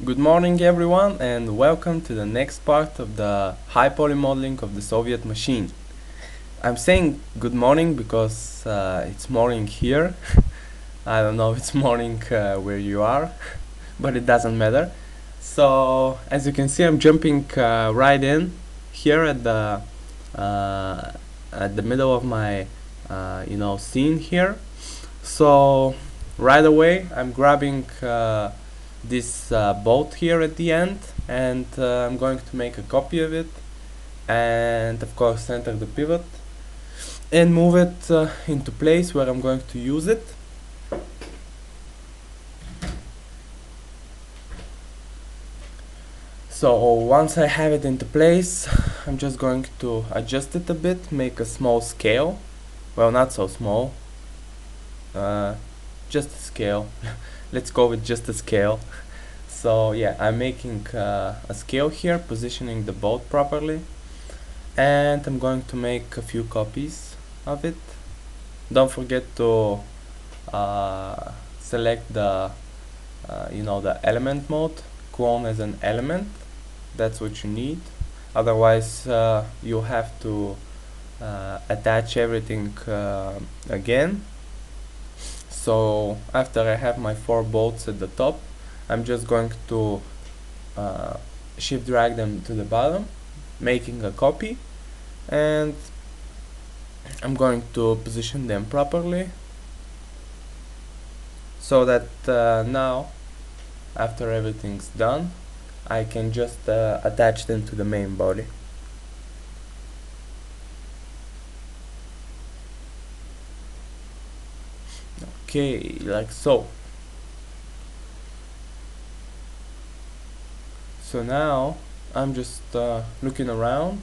Good morning everyone and welcome to the next part of the high poly modeling of the Soviet machine. I'm saying good morning because it's morning here. I don't know if it's morning where you are, but it doesn't matter. So as you can see, I'm jumping right in here uh, at the middle of my scene here. So right away I'm grabbing this bolt here at the end, and I'm going to make a copy of it, and of course center the pivot and move it into place where I'm going to use it. So once I have it into place, I'm just going to adjust it a bit, make a small scale. Well, not so small, just a scale. Let's go with just a scale. So yeah, I'm making a scale here, positioning the bolt properly, and I'm going to make a few copies of it. Don't forget to select the the element mode, clone as an element. That's what you need. Otherwise, you have to attach everything again. So after I have my 4 bolts at the top, I'm just going to shift drag them to the bottom, making a copy, and I'm going to position them properly so that now, after everything's done, I can just attach them to the main body. Okay, like so. So now I'm just looking around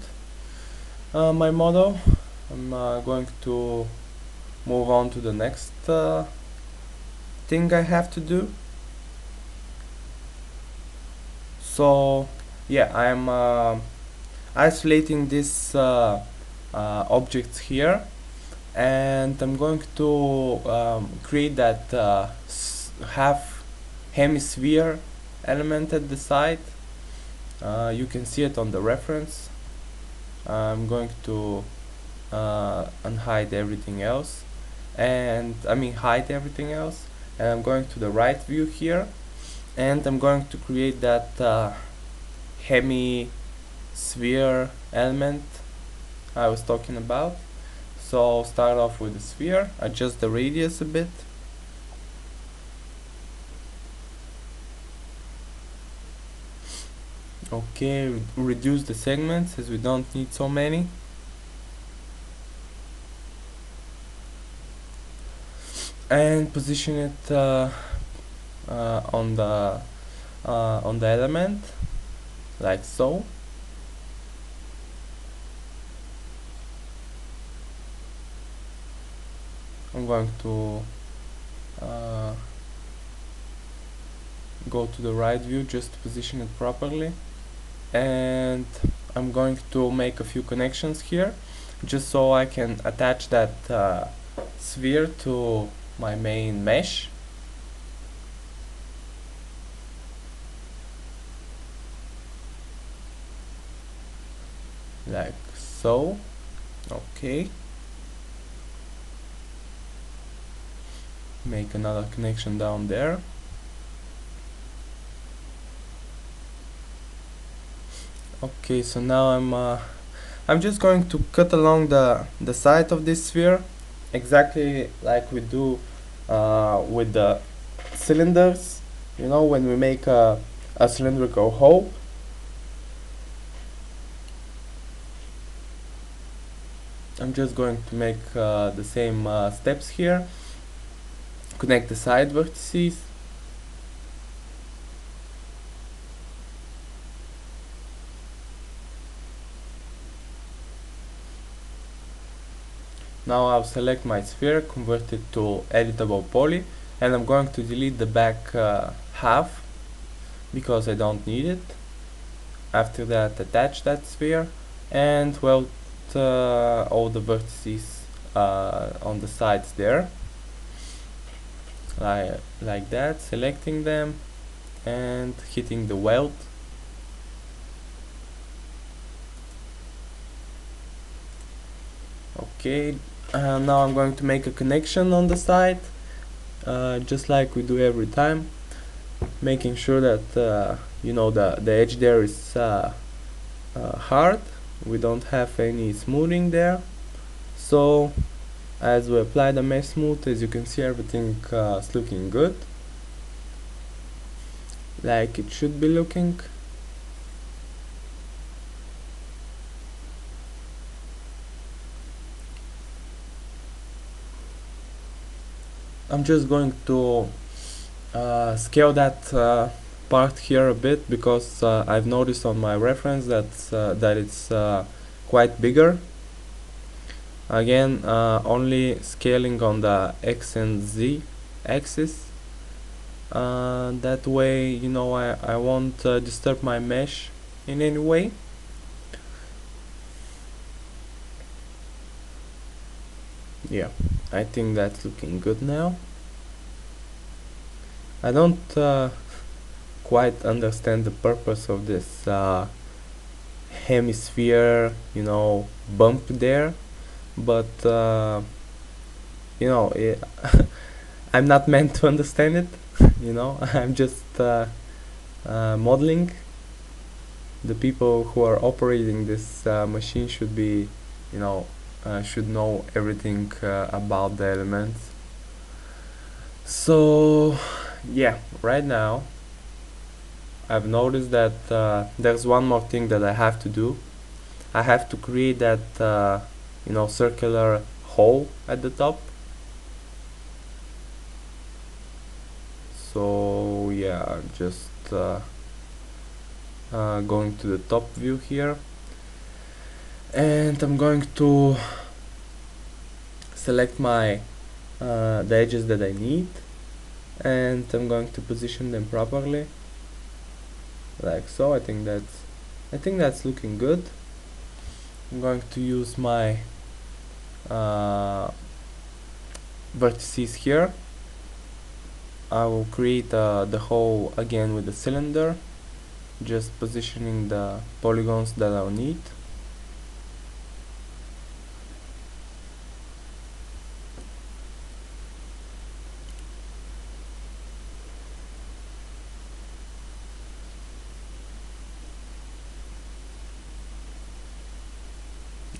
my model. I'm going to move on to the next thing I have to do. So yeah, I'm isolating these objects here, and I'm going to create that half hemisphere element at the side. You can see it on the reference. I'm going to unhide everything else, and hide everything else, and I'm going to the right view here, and I'm going to create that hemisphere element I was talking about. So I'll start off with the sphere, adjust the radius a bit, okay, reduce the segments as we don't need so many, and position it on the element like so. I'm going to go to the right view just to position it properly, and I'm going to make a few connections here just so I can attach that sphere to my main mesh. Like so. Okay, make another connection down there. Okay, so now I'm just going to cut along the side of this sphere, exactly like we do with the cylinders. You know, when we make a cylindrical hole. I'm just going to make the same steps here. Connect the side vertices. Now I'll select my sphere, convert it to editable poly, and I'm going to delete the back half because I don't need it. After that, attach that sphere and weld all the vertices on the sides there, like that, selecting them, and hitting the weld. Okay, now I'm going to make a connection on the side, just like we do every time, making sure that you know the edge there is hard. We don't have any smoothing there. So as we apply the mesh smooth, as you can see, everything is looking good, like it should be looking. I'm just going to scale that part here a bit, because I've noticed on my reference that it's quite bigger. Again, only scaling on the X and Z axis. That way, you know, I won't disturb my mesh in any way. Yeah, I think that's looking good now. I don't quite understand the purpose of this hemisphere, you know, bump there, but you know, I'm not meant to understand it. You know, I'm just modeling. The people who are operating this machine should be, you know, should know everything about the elements. So yeah, right now I've noticed that there's one more thing that I have to do. I have to create that you know, circular hole at the top. So yeah, just going to the top view here, and I'm going to select my the edges that I need, and I'm going to position them properly, like so. I think that's looking good. I'm going to use my vertices here. I will create the hole again with the cylinder, just positioning the polygons that I'll need.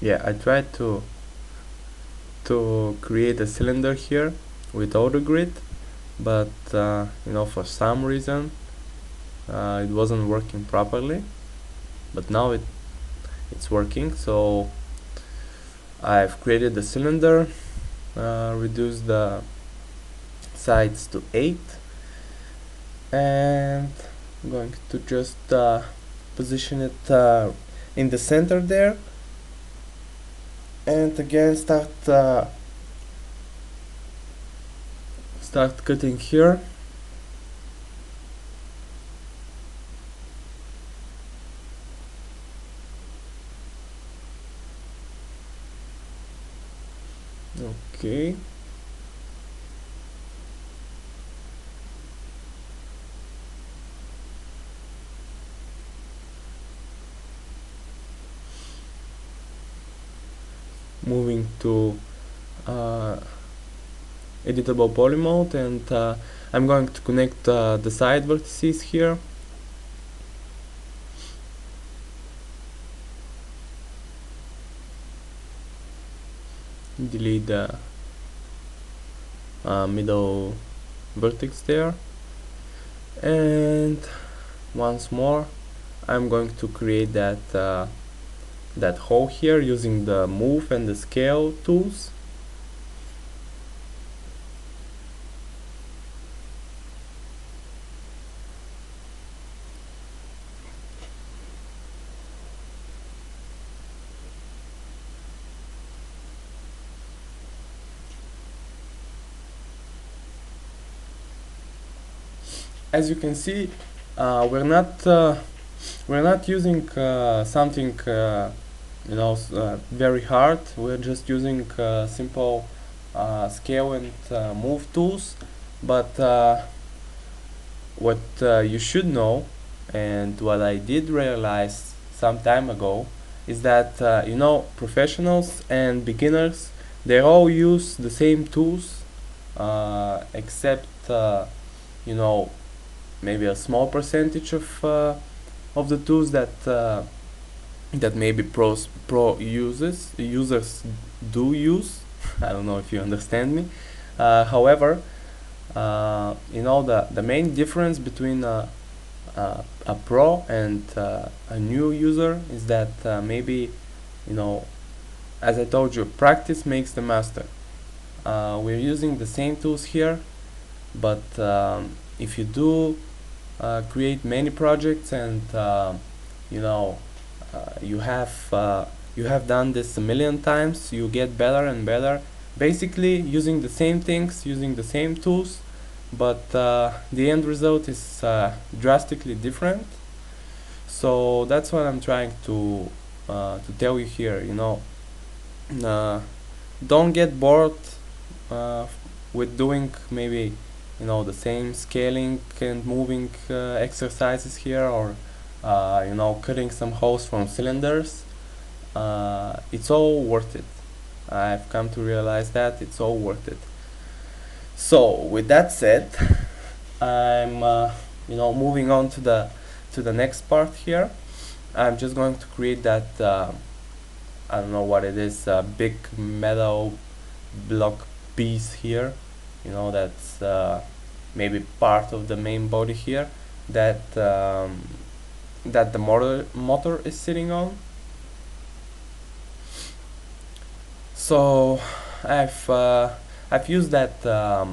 Yeah, I tried to create a cylinder here with AutoGrid, but you know, for some reason it wasn't working properly, but now it's working. So I've created the cylinder, reduced the sides to 8, and I'm going to just position it in the center there, and again start cutting here. Okay, moving to editable poly mode, and I'm going to connect the side vertices here. Delete the middle vertex there, and once more I'm going to create that hole here using the move and the scale tools. As you can see, we're not using something you know, very hard. We're just using simple scale and move tools, but what you should know, and what I did realize some time ago, is that you know, professionals and beginners, they all use the same tools, except you know, maybe a small percentage of the tools that maybe pro users do use. I don't know if you understand me. However, you know, the main difference between a pro and a new user is that maybe, you know, as I told you, practice makes the master. We're using the same tools here, but if you do create many projects, and you know, you have done this a million times, you get better and better, basically using the same things, using the same tools, but the end result is drastically different. So that's what I'm trying to tell you here. You know, uh, don't get bored uh, with doing maybe, you know, the same scaling and moving exercises here, or you know, cutting some holes from cylinders. It's all worth it. I've come to realize that it's all worth it. So with that said, I'm you know, moving on to the next part here. I'm just going to create that I don't know what it is, big metal block piece here. You know, that's maybe part of the main body here, that that the motor is sitting on. So I've used that uh,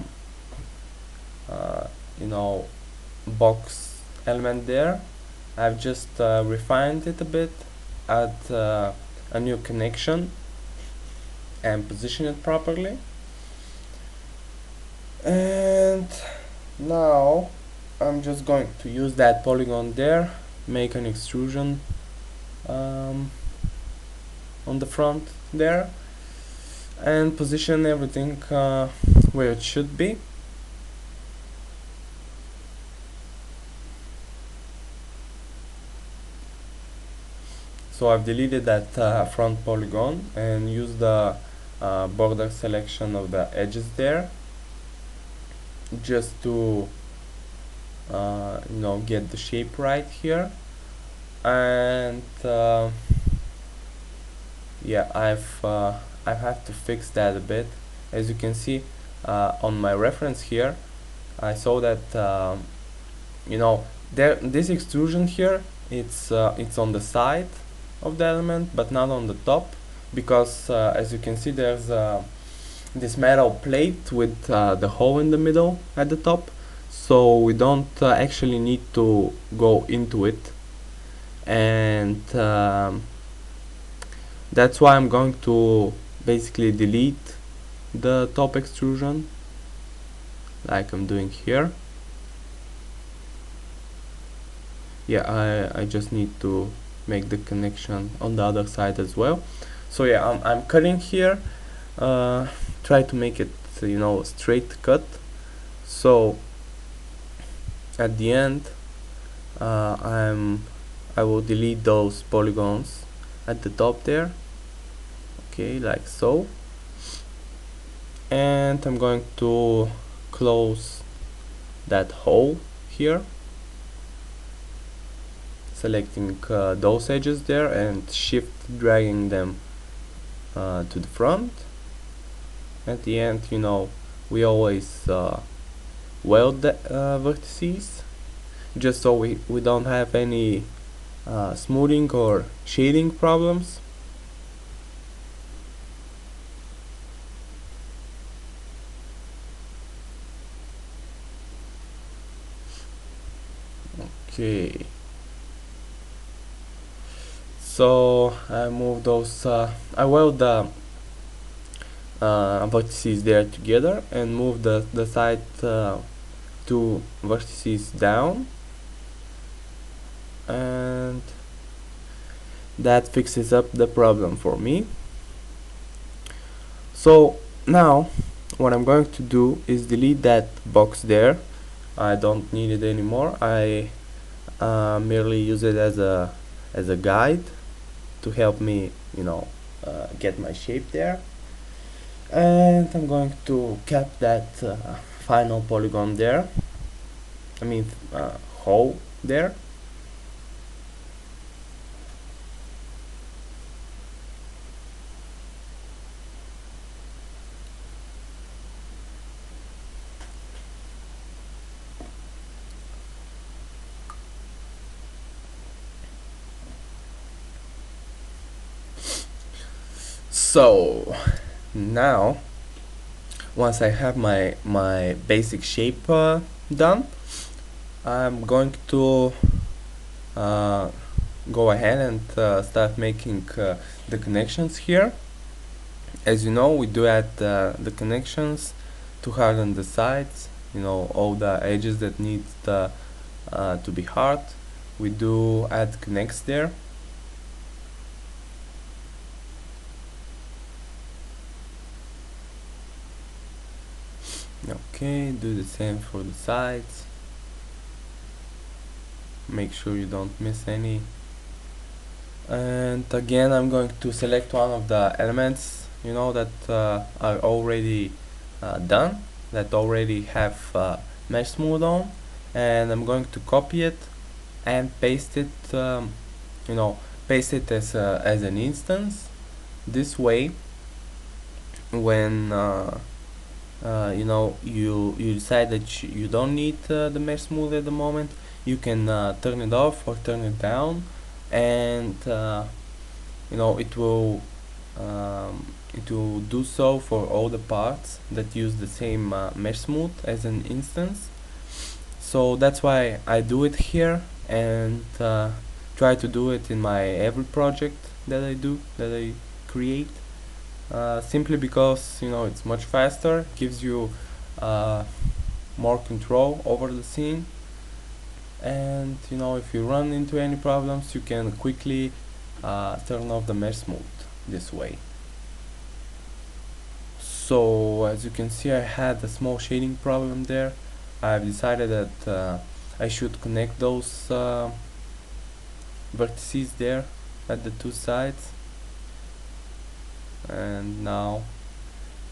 you know, box element there. I've just refined it a bit, add a new connection, and position it properly. And now I'm just going to use that polygon there, make an extrusion on the front there, and position everything where it should be. So I've deleted that front polygon and used the border selection of the edges there, just to you know, get the shape right here. And yeah, I have to fix that a bit. As you can see on my reference here, I saw that you know, this extrusion here, it's on the side of the element, but not on the top, because as you can see, there's this metal plate with the hole in the middle at the top, so we don't actually need to go into it. And that's why I'm going to basically delete the top extrusion, like I'm doing here. Yeah, I just need to make the connection on the other side as well. So yeah, I'm cutting here, try to make it, you know, straight cut. So at the end I will delete those polygons at the top there, okay, like so. And I'm going to close that hole here, selecting those edges there and shift dragging them to the front. At the end, you know, we always weld the vertices, just so we don't have any smoothing or shading problems. Okay, so I move those I weld the vertices there together, and move the side two vertices down, and that fixes up the problem for me. So now what I'm going to do is delete that box there, I don't need it anymore. I merely use it as a guide to help me, get my shape there. And I'm going to cap that final polygon there. I mean, hole there. So now, once I have my basic shape done, I'm going to go ahead and start making the connections here. As you know, we do add the connections to harden the sides, all the edges that need to be hard. We do add connects there. Okay, do the same for the sides. Make sure you don't miss any. And again, I'm going to select one of the elements, that are already done, that already have mesh smooth on, and I'm going to copy it and paste it, paste it as an instance. This way, when you decide that you don't need the mesh smooth at the moment, you can turn it off or turn it down, and it will do so for all the parts that use the same mesh smooth as an instance. So that's why I do it here, and try to do it in my every project that I create. Simply because it's much faster, gives you more control over the scene, and if you run into any problems, you can quickly turn off the mesh smooth this way. So as you can see, I had a small shading problem there. I've decided that I should connect those vertices there at the two sides, and now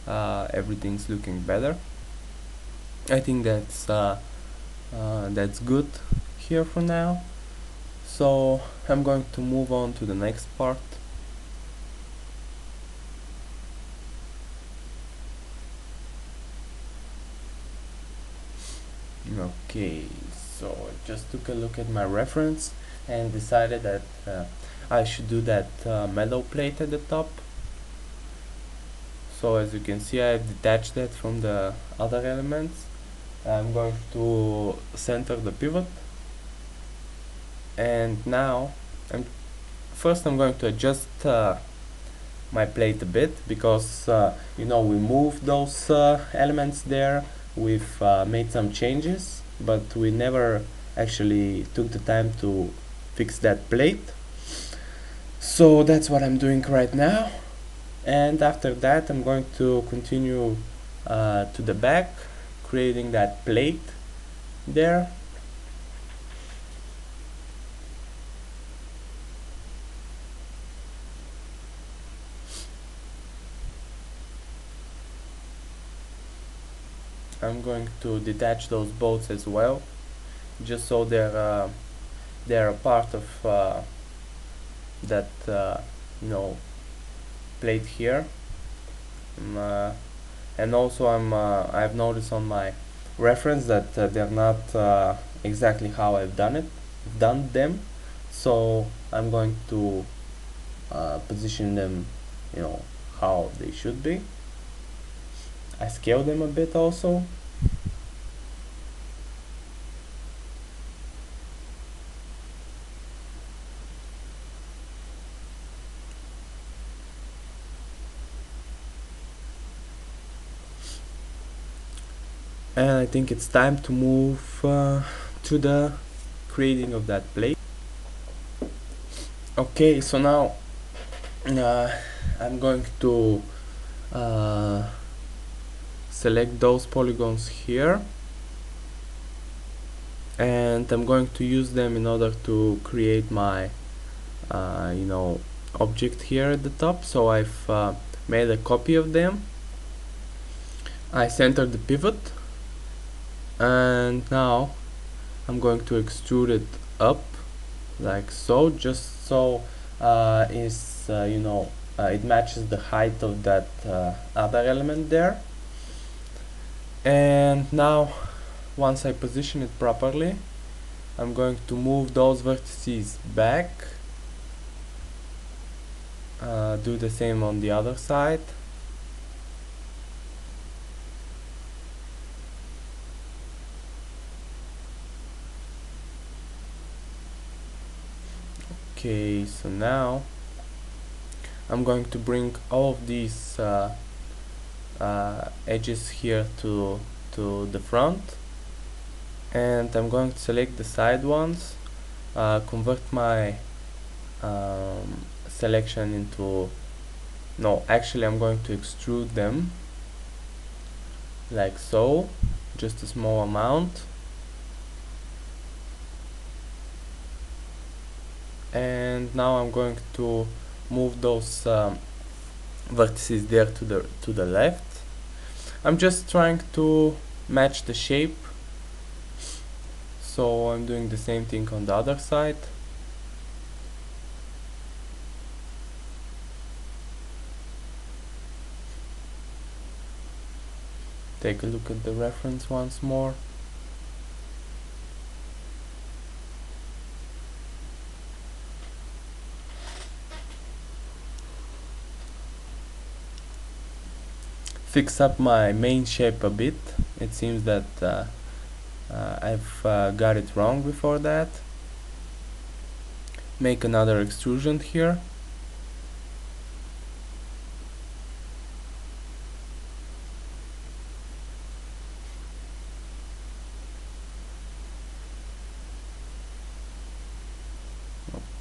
everything's looking better. I think that's good here for now. So I'm going to move on to the next part. Okay, so I just took a look at my reference and decided that I should do that metal plate at the top. So as you can see, I've detached that from the other elements. I'm going to center the pivot, and now first I'm going to adjust my plate a bit, because we moved those elements there. We've made some changes, but we never actually took the time to fix that plate. So that's what I'm doing right now, and after that I'm going to continue to the back, creating that plate there. I'm going to detach those bolts as well, just so they're a part of that plate here. And also I've noticed on my reference that they're not exactly how I've done them, so I'm going to position them how they should be. I scale them a bit also. And I think it's time to move to the creating of that plate. Okay, so now I'm going to select those polygons here, and I'm going to use them in order to create my object here at the top. So I've made a copy of them. I centered the pivot, and now I'm going to extrude it up like so, just so it matches the height of that other element there. And now once I position it properly, I'm going to move those vertices back, do the same on the other side. Okay, so now I'm going to bring all of these edges here to the front, and I'm going to select the side ones, convert my selection into, no, actually I'm going to extrude them like so, just a small amount, and now I'm going to move those vertices there to the left. I'm just trying to match the shape, so I'm doing the same thing on the other side. Take a look at the reference once more. Fix up my main shape a bit. It seems that I've got it wrong before that. Make another extrusion here.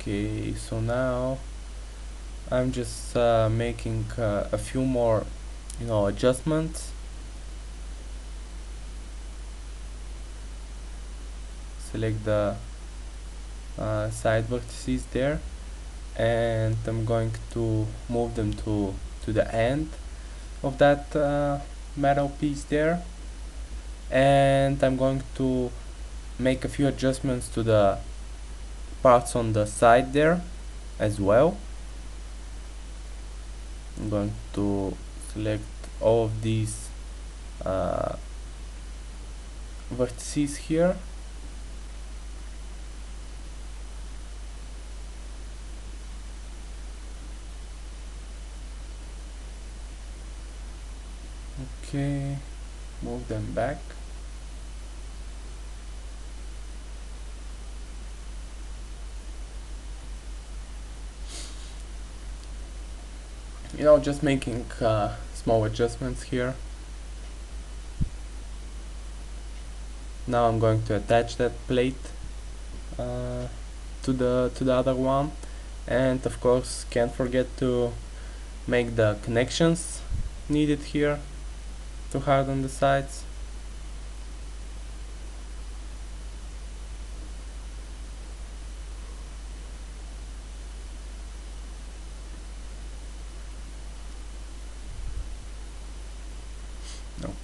Okay, so now I'm just making a few more adjustments. Select the side vertices there, and I'm going to move them to the end of that metal piece there, and I'm going to make a few adjustments to the parts on the side there as well. I'm going to select all of these vertices here, okay, move them back. Just making small adjustments here. Now I'm going to attach that plate to the other one, and of course can't forget to make the connections needed here to harden the sides.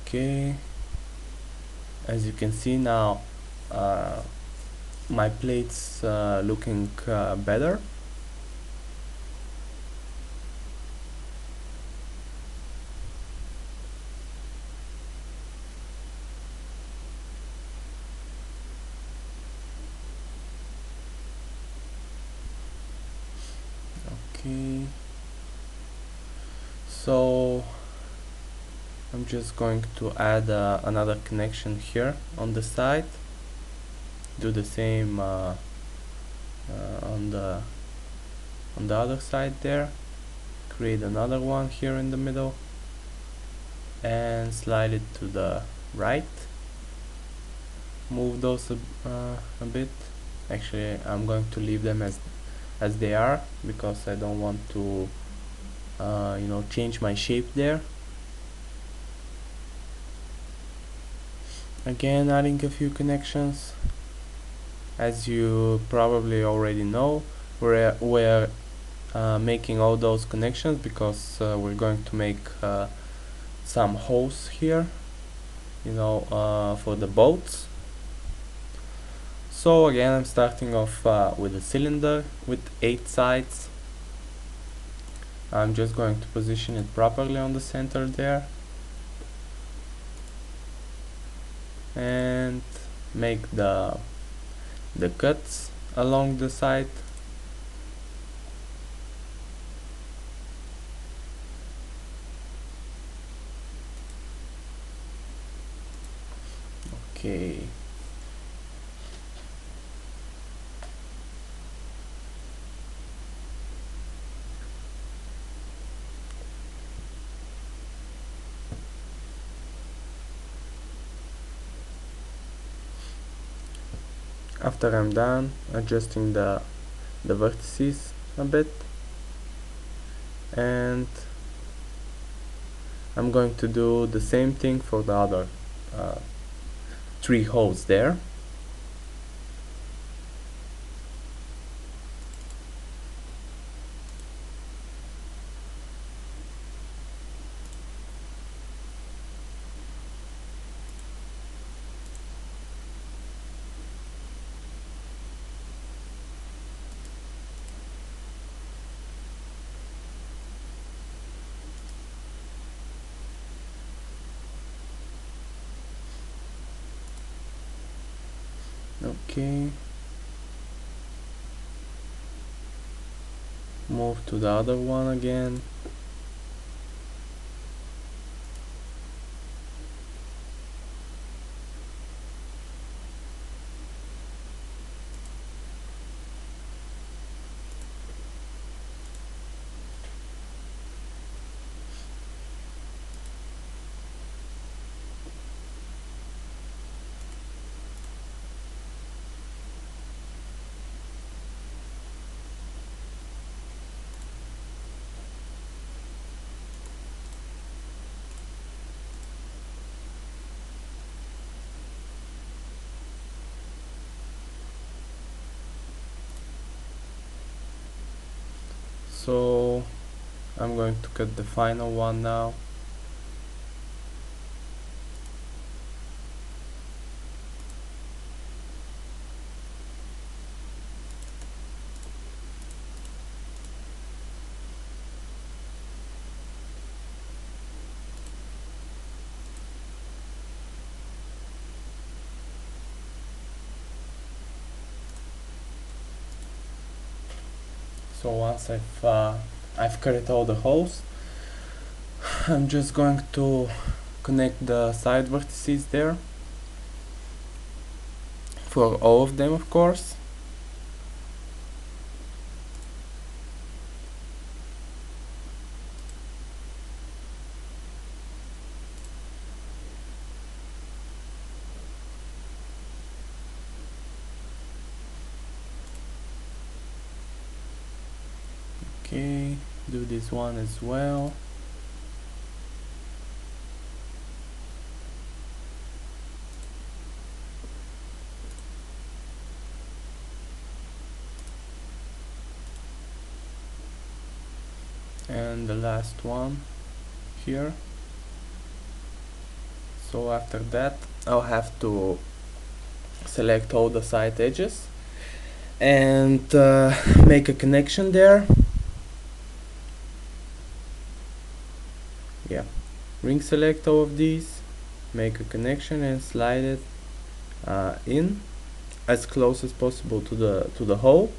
Okay, as you can see now, my plate's looking better. Okay, so I'm just going to add another connection here on the side. Do the same on the other side there. Create another one here in the middle and slide it to the right. Move those a bit. Actually, I'm going to leave them as they are, because I don't want to change my shape there. Again, adding a few connections. As you probably already know, we're making all those connections because we're going to make some holes here, for the bolts. So again, I'm starting off with a cylinder with 8 sides. I'm just going to position it properly on the center there and make the cuts along the side. Okay. After I'm done adjusting the vertices a bit, and I'm going to do the same thing for the other 3 holes there. Okay, move to the other one again. So I'm going to cut the final one now. So once I've cut all the holes, I'm just going to connect the side vertices there for all of them, of course. Okay, do this one as well. And the last one here. So after that I'll have to select all the side edges and make a connection there. Yeah, ring select all of these, make a connection and slide it in as close as possible to the hole.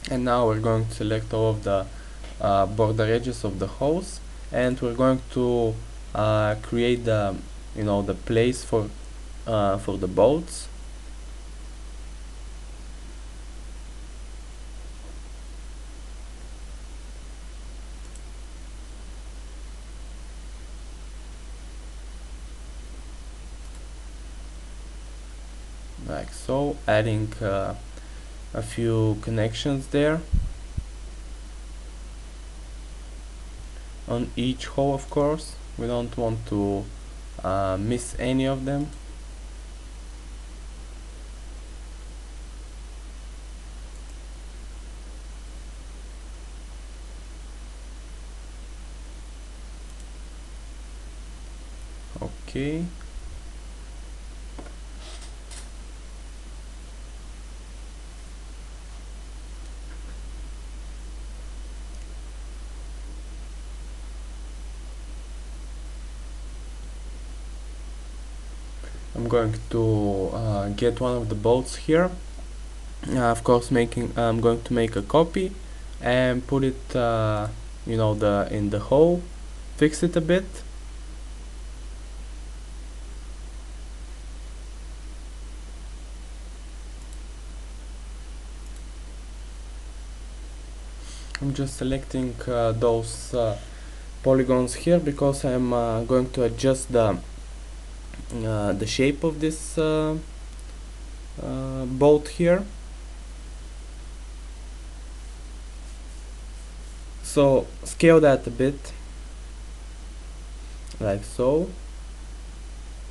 And now we're going to select all of the border edges of the holes, and we're going to create the the place for the bolts. Like so, adding a few connections there. on each hole, of course. We don't want to miss any of them. Okay. I'm going to get one of the bolts here. Of course, I'm going to make a copy and put it, you know, in the hole, fix it a bit. I'm just selecting those polygons here because I'm going to adjust the shape of this bolt here. So scale that a bit, like so,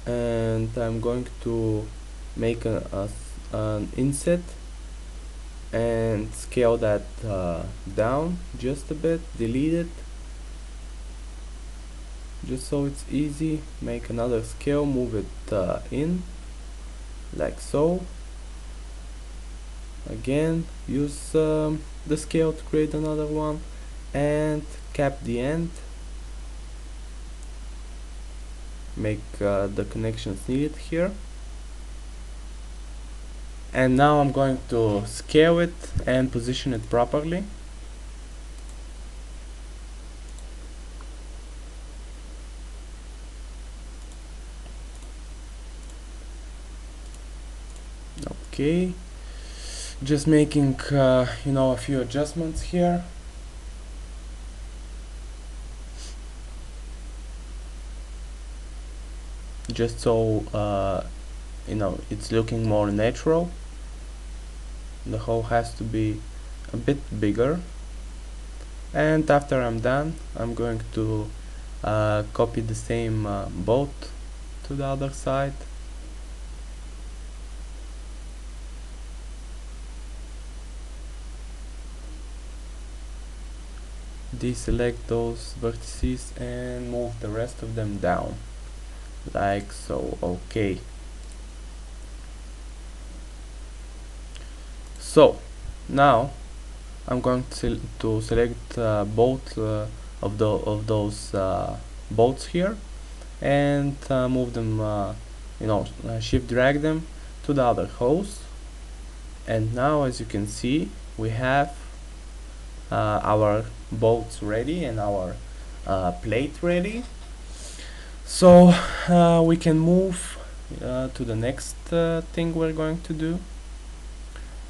and I'm going to make an inset and scale that down just a bit, delete it, just so it's easy. Make another scale, move it in, like so. Again, use the scale to create another one, and cap the end, make the connections needed here. And now I'm going to scale it and position it properly. Okay, just making you know, a few adjustments here. Just so you know, it's looking more natural. The hole has to be a bit bigger. And after I'm done, I'm going to copy the same bolt to the other side. Deselect those vertices and move the rest of them down, like so. Okay, so now I'm going to select both of those bolts here and move them, you know, shift drag them to the other holes. And now, as you can see, we have our bolts ready and our plate ready. So we can move to the next thing we're going to do,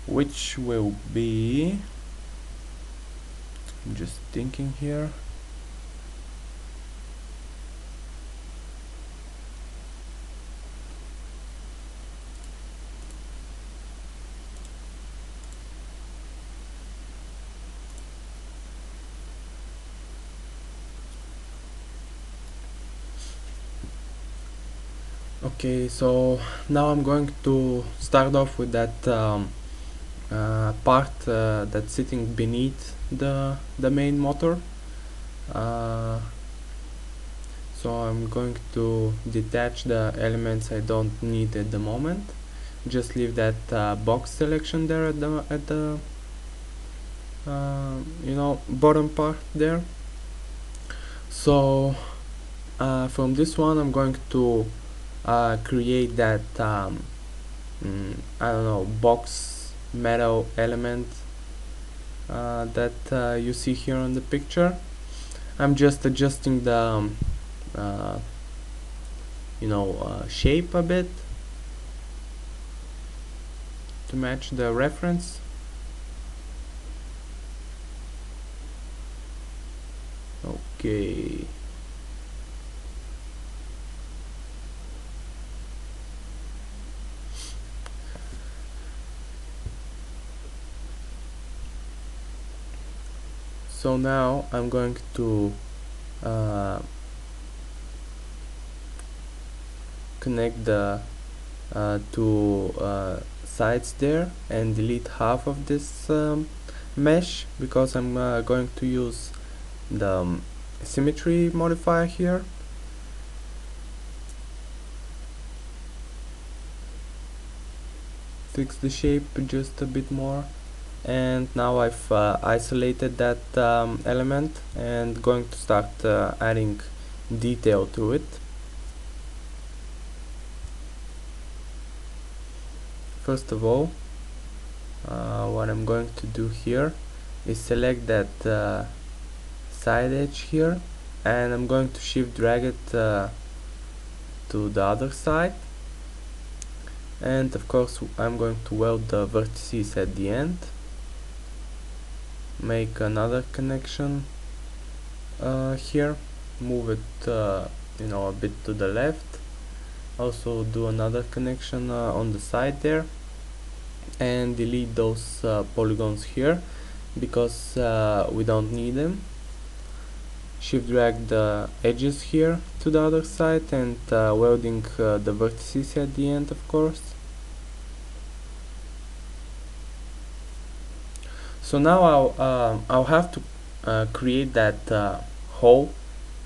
which will be, I'm just thinking here. Okay, so now I'm going to start off with that part that's sitting beneath the main motor. So I'm going to detach the elements I don't need at the moment. Just leave that box selection there at the you know, bottom part there. So from this one I'm going to create that I don't know, box metal element that you see here on the picture. I'm just adjusting the you know, shape a bit to match the reference. Okay. So now I'm going to uh, connect the two sides there and delete half of this mesh, because I'm going to use the symmetry modifier here. Fix the shape just a bit more, and now I've isolated that element and going to start adding detail to it. First of all, what I'm going to do here is select that side edge here, and I'm going to shift drag it to the other side, and of course I'm going to weld the vertices at the end. Make another connection here, move it a bit to the left, also do another connection on the side there, and delete those polygons here because we don't need them. Shift drag the edges here to the other side, and welding the vertices at the end, of course. So now I'll have to create that hole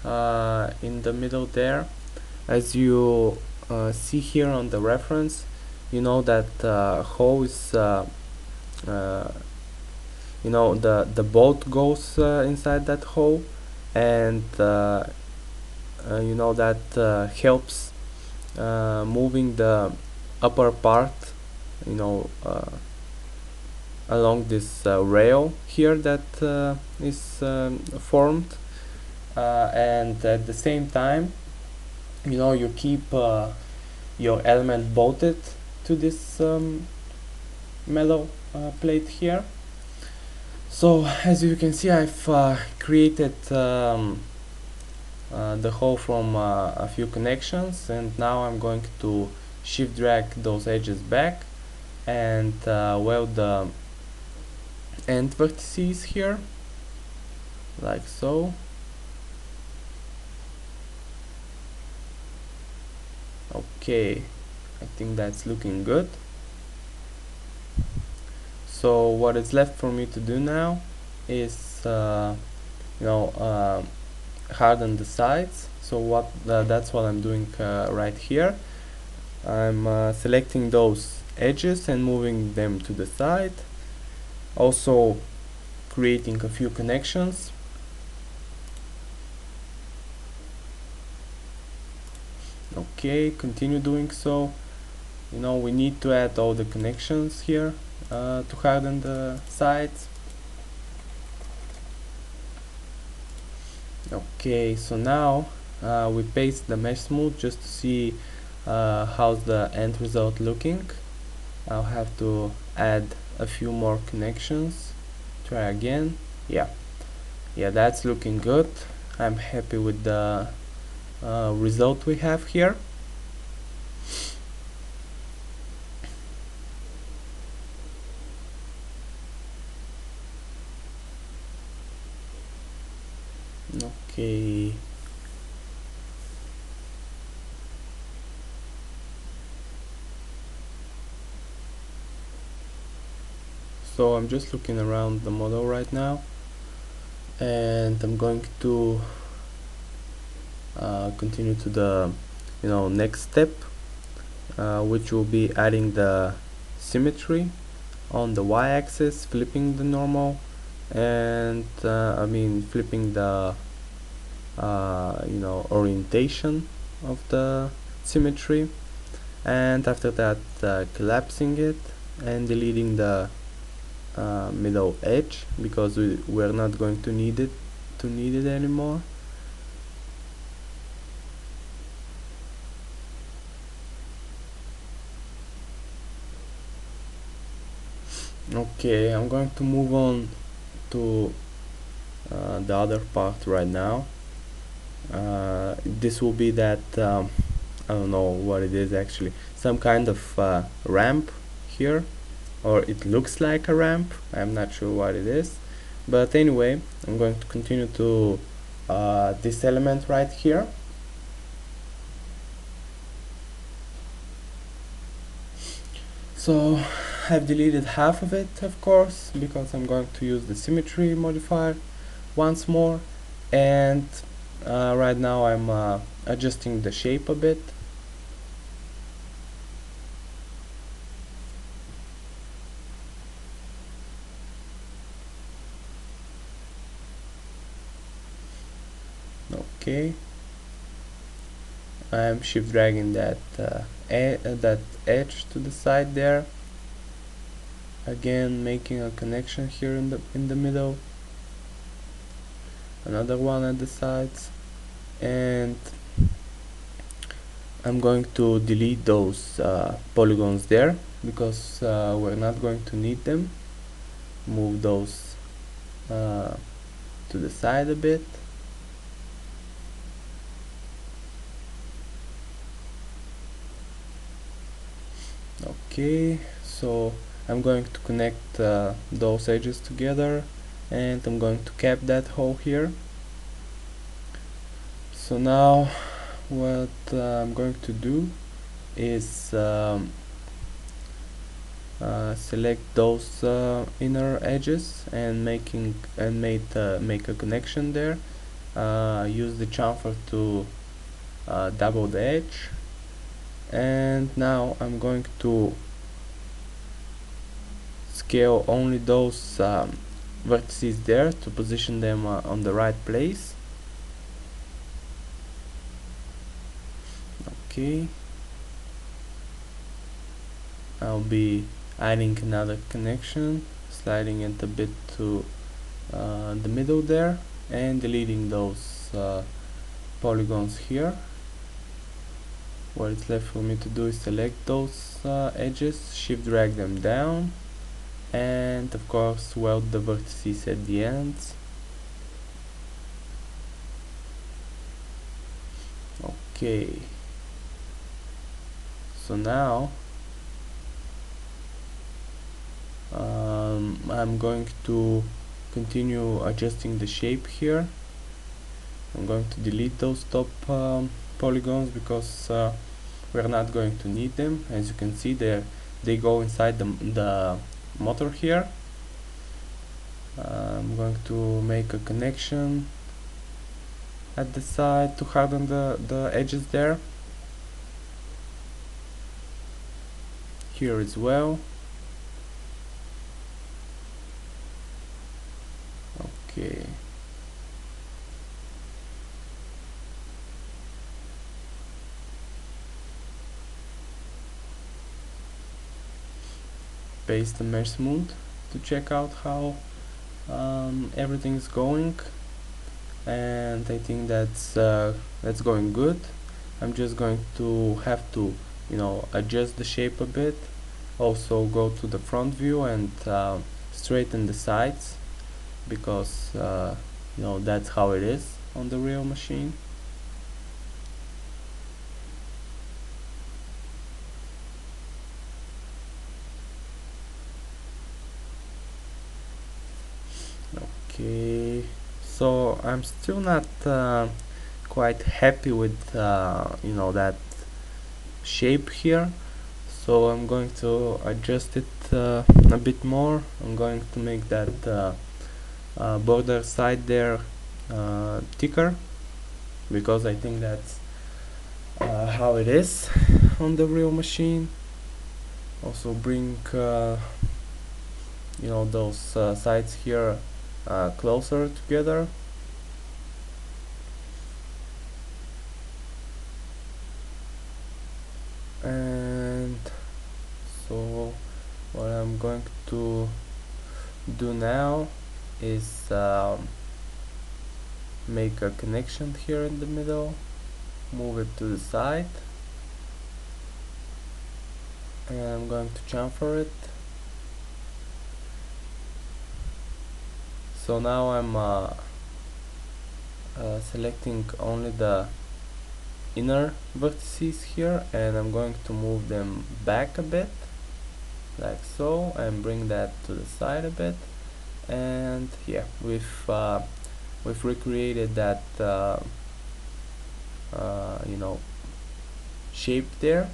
in the middle there. As you see here on the reference, you know that hole is the bolt goes inside that hole, and that helps moving the upper part along this rail here that is formed, and at the same time you keep your element bolted to this metal plate here. So as you can see, I've created the hole from a few connections, and now I'm going to shift drag those edges back and weld the end vertices here, like so. Okay, I think that's looking good. So what is left for me to do now is harden the sides. So that's what I'm doing right here. I'm selecting those edges and moving them to the side, also creating a few connections. Okay, continue doing so. We need to add all the connections here to harden the sides. Okay, so now we paste the mesh smooth just to see how's the end result looking. I'll have to add a few more connections. Try again. Yeah, that's looking good. I'm happy with the result we have here. Okay. So I'm just looking around the model right now, and I'm going to continue to the next step, which will be adding the symmetry on the y-axis, flipping the normal, and flipping the orientation of the symmetry, and after that collapsing it and deleting the middle edge because we're not going to need it anymore. Okay, I'm going to move on to the other part right now. This will be that I don't know what it is actually, some kind of ramp here, or it looks like a ramp. I'm not sure what it is, but anyway, I'm going to continue to this element right here. So I've deleted half of it, of course, because I'm going to use the symmetry modifier once more, and right now I'm adjusting the shape a bit. Okay, I'm shift dragging that that edge to the side there, again making a connection here in the middle, another one at the sides, and I'm going to delete those polygons there because we're not going to need them. Move those to the side a bit. Okay, so I'm going to connect those edges together, and I'm going to cap that hole here. So now what I'm going to do is select those inner edges and make a connection there. Use the chamfer to double the edge, and now I'm going to scale only those vertices there to position them on the right place. Okay, I'll be adding another connection, sliding it a bit to the middle there, and deleting those polygons here. What is left for me to do is select those edges, shift drag them down, and of course weld the vertices at the ends. Okay, so now I'm going to continue adjusting the shape here. I'm going to delete those top polygons because we're not going to need them. As you can see, they go inside the motor here. I'm going to make a connection at the side to harden the edges there. Here as well. Okay. Paste the mesh smooth to check out how everything's going, and I think that's going good. I'm just going to have to, adjust the shape a bit. Also go to the front view and straighten the sides, because that's how it is on the real machine. Okay, so I'm still not quite happy with that shape here, so I'm going to adjust it a bit more. I'm going to make that border side there thicker, because I think that's how it is on the real machine. Also bring those sides here closer together. And so what I'm going to do now is make a connection here in the middle, move it to the side, and I'm going to chamfer it. So now I'm selecting only the inner vertices here, and I'm going to move them back a bit, like so, and bring that to the side a bit. And yeah, we've we've recreated that you know, shape there.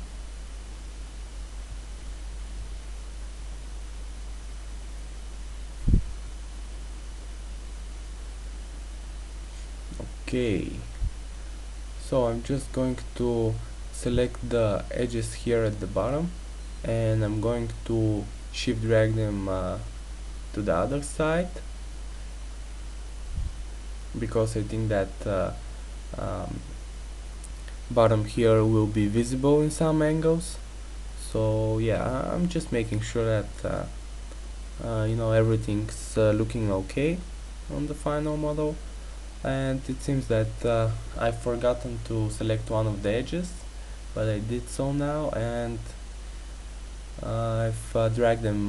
Okay, so I'm just going to select the edges here at the bottom, and I'm going to shift drag them to the other side, because I think that um, bottom here will be visible in some angles. So yeah, I'm just making sure that you know, everything's looking okay on the final model. And it seems that I've forgotten to select one of the edges, but I did so now, and I've dragged them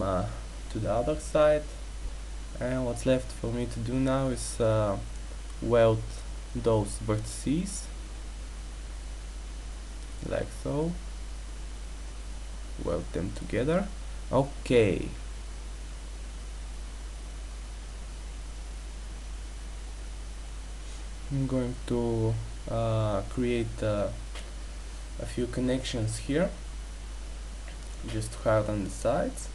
to the other side. And what's left for me to do now is weld those vertices like so, weld them together. Okay, I'm going to create a few connections here, just to have on the sides.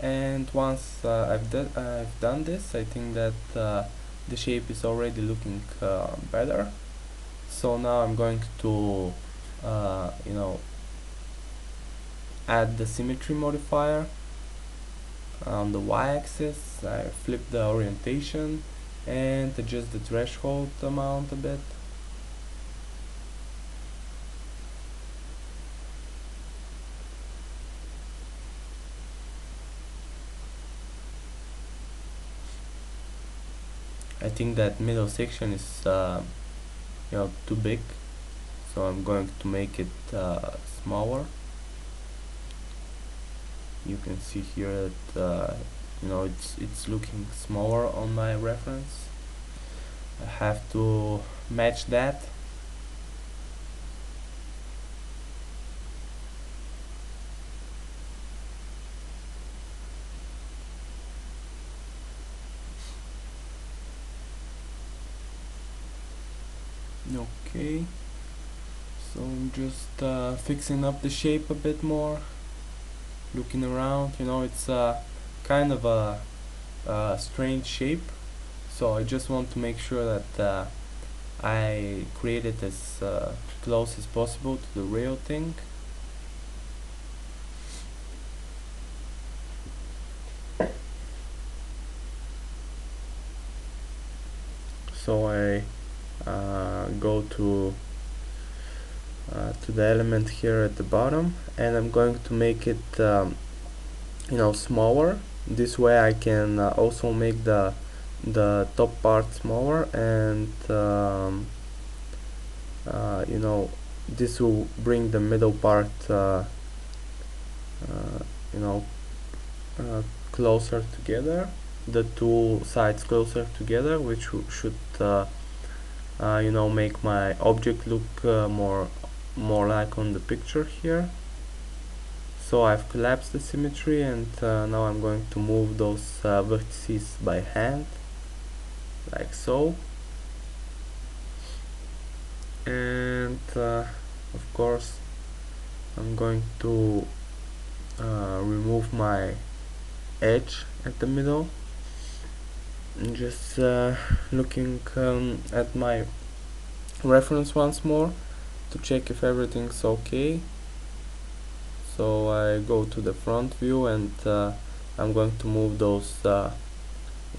And once I've done this, I think that the shape is already looking better. So now I'm going to you know, add the symmetry modifier on the y-axis. I flip the orientation and adjust the threshold amount a bit. I think that middle section is you know, too big, so I'm going to make it smaller. You can see here that you know, it's looking smaller on my reference. I have to match that. Okay, so I'm just fixing up the shape a bit more, looking around. You know, it's kind of a strange shape, so I just want to make sure that I create it as close as possible to the real thing. So I go to the element here at the bottom, and I'm going to make it you know, smaller. This way I can also make the top part smaller, and you know, this will bring the middle part you know, closer together, the two sides closer together, which should you know, make my object look more like on the picture here. So I've collapsed the symmetry, and now I'm going to move those vertices by hand, like so. And of course I'm going to remove my edge at the middle, and just looking at my reference once more to check if everything's okay. So I go to the front view, and I'm going to move those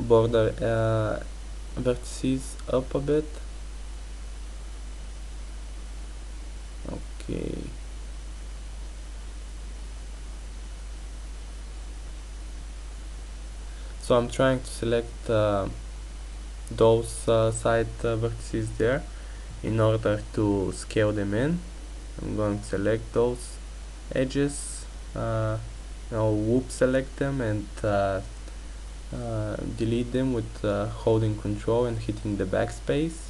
border vertices up a bit. Okay. So I'm trying to select those side vertices there in order to scale them in. I'm going to select those edges, now whoop select them, and delete them with holding Control and hitting the backspace.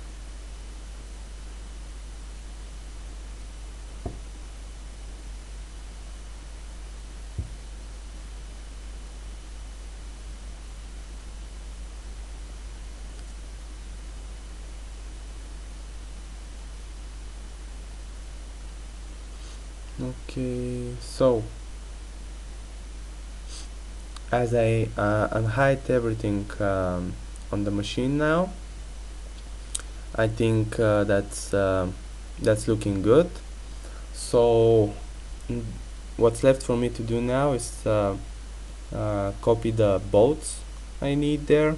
Okay, so as I unhide everything on the machine now, I think that's looking good. So mm, what's left for me to do now is copy the bolts I need there.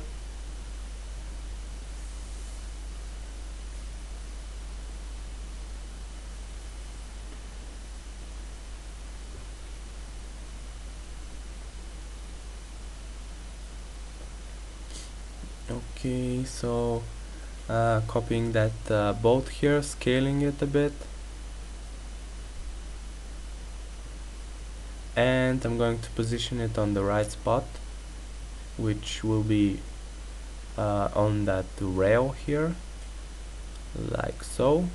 Okay, so copying that bolt here, scaling it a bit, and I'm going to position it on the right spot, which will be on that rail here, like so.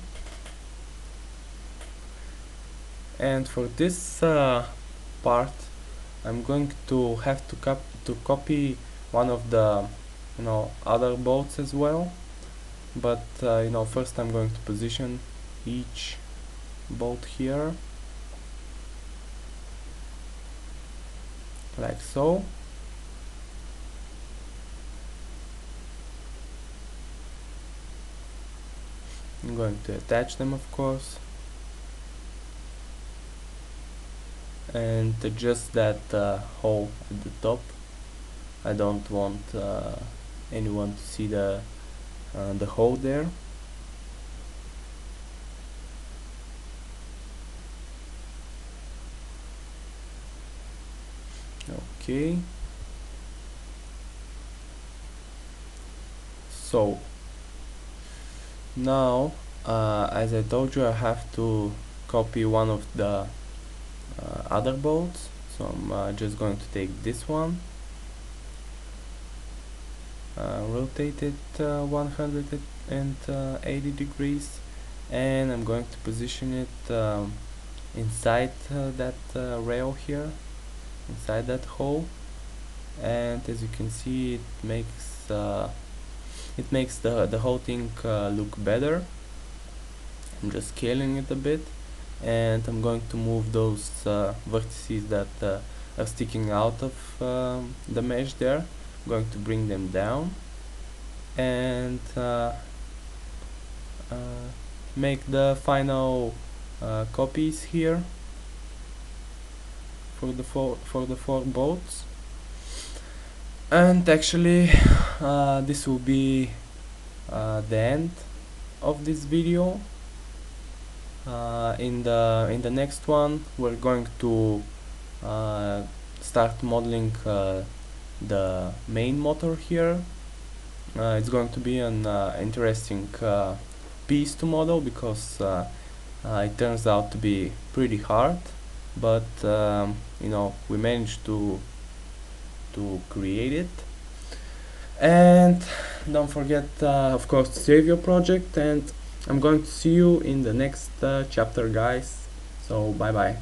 And for this part, I'm going to have to copy one of the other bolts as well, but first I'm going to position each bolt here, like so. I'm going to attach them, of course, and adjust that hole at the top. I don't want anyone to see the hole there. Okay, so now as I told you, I have to copy one of the other bolts, so I'm just going to take this one, rotate it 180 degrees, and I'm going to position it inside that rail here, inside that hole. And as you can see, it makes the whole thing look better. I'm just scaling it a bit, and I'm going to move those vertices that are sticking out of the mesh there. I'm going to bring them down and make the final copies here for the four bolts. And actually this will be the end of this video. In the next one, we're going to start modeling the main motor here. It's going to be an interesting piece to model, because it turns out to be pretty hard, but we managed to create it. And don't forget of course to save your project, and I'm going to see you in the next chapter, guys. So bye bye.